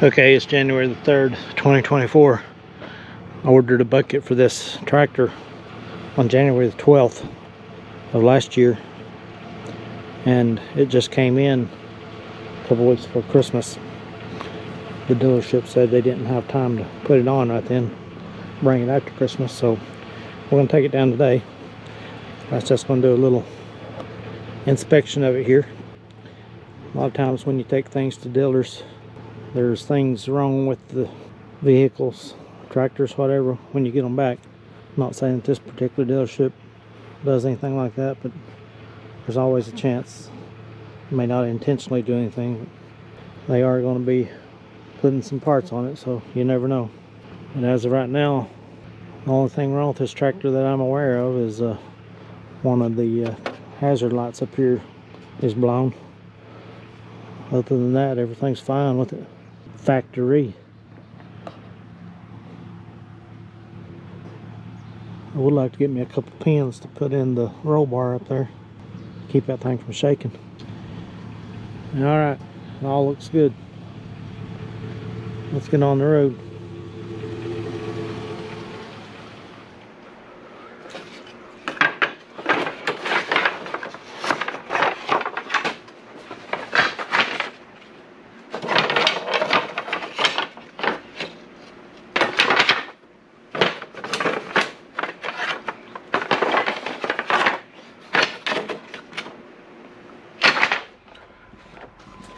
Okay, it's January the 3rd, 2024. I ordered a bucket for this tractor on January the 12th of last year, and it just came in a couple weeks before Christmas. The dealership said they didn't have time to put it on right then, bring it after Christmas, so we're going to take it down today. That's just going to do a little inspection of it here. A lot of times when you take things to dealers, there's things wrong with the vehicles, tractors, whatever, when you get them back. I'm not saying that this particular dealership does anything like that, but there's always a chance. They may not intentionally do anything, but they are going to be putting some parts on it, so you never know. And as of right now, the only thing wrong with this tractor that I'm aware of is one of the hazard lights up here is blown. Other than that, everything's fine with it. Factory. I would like to get me a couple pins to put in the roll bar up there, keep that thing from shaking. Alright, it all looks good. Let's get on the road.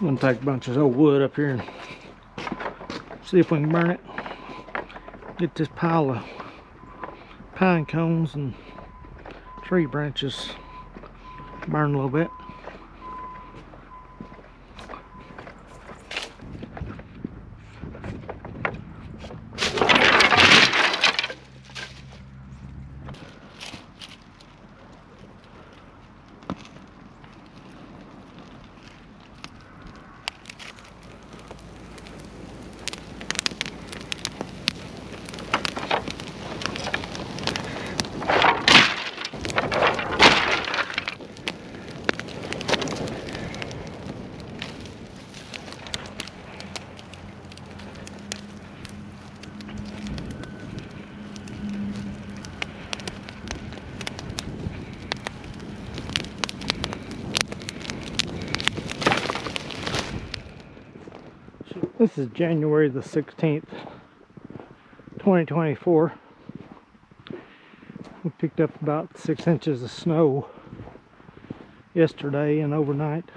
I'm gonna take a bunch of old wood up here and see if we can burn it. Get this pile of pine cones and tree branches burned a little bit. This is January the 16th, 2024. We picked up about 6 inches of snow yesterday and overnight.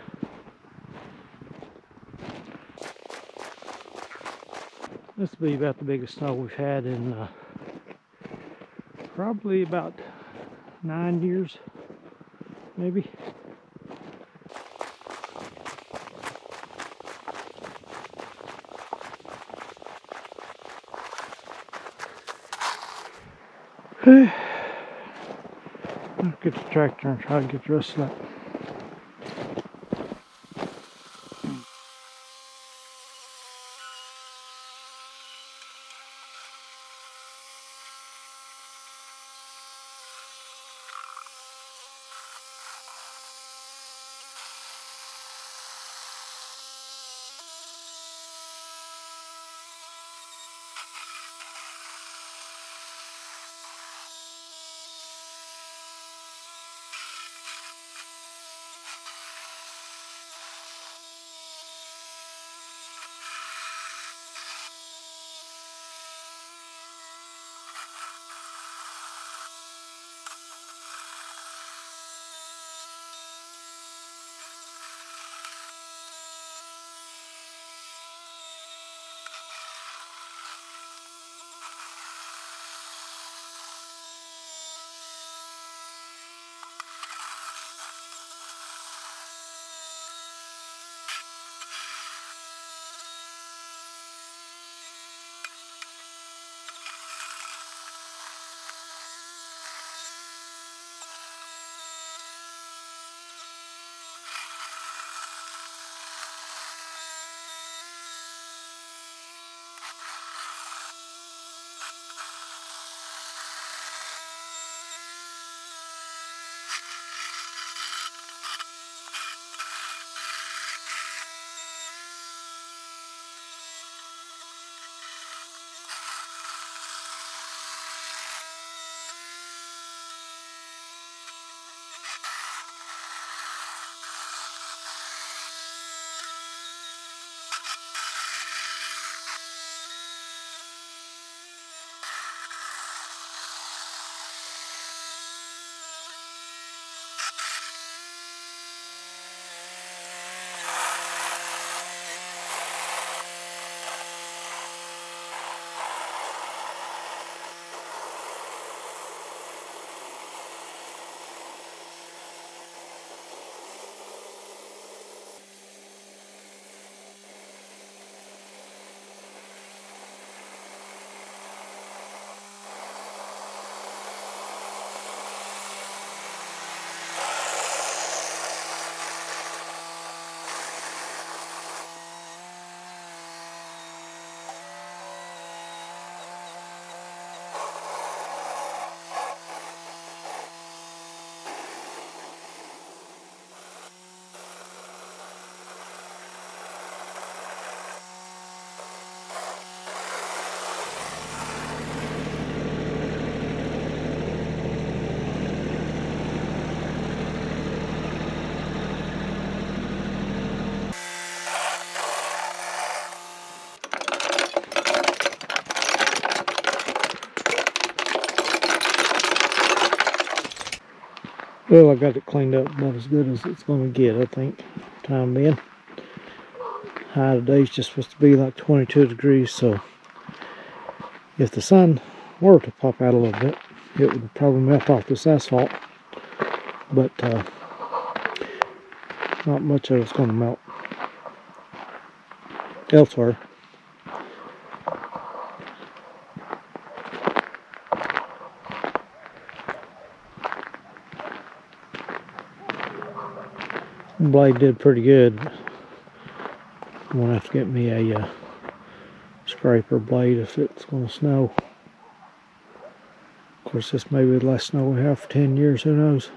This will be about the biggest snow we've had in probably about 9 years, maybe. I'll get the tractor and try to get the rest of that. Well, I got it cleaned up about as good as it's going to get, I think, time being. High today is just supposed to be like 22 degrees, so if the sun were to pop out a little bit, it would probably melt off this asphalt, but not much of it's going to melt elsewhere. The blade did pretty good. I'm going to have to get me a scraper blade if it's going to snow. Of course, this may be the last snow we have for 10 years, who knows.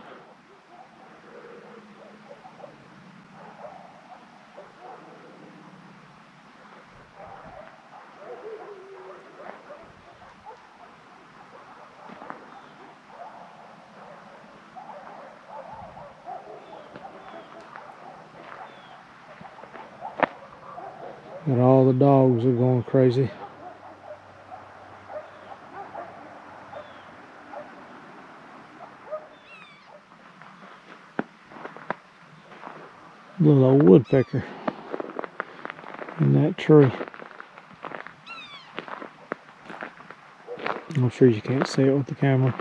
And all the dogs are going crazy. Little old woodpecker in that tree. I'm sure you can't see it with the camera.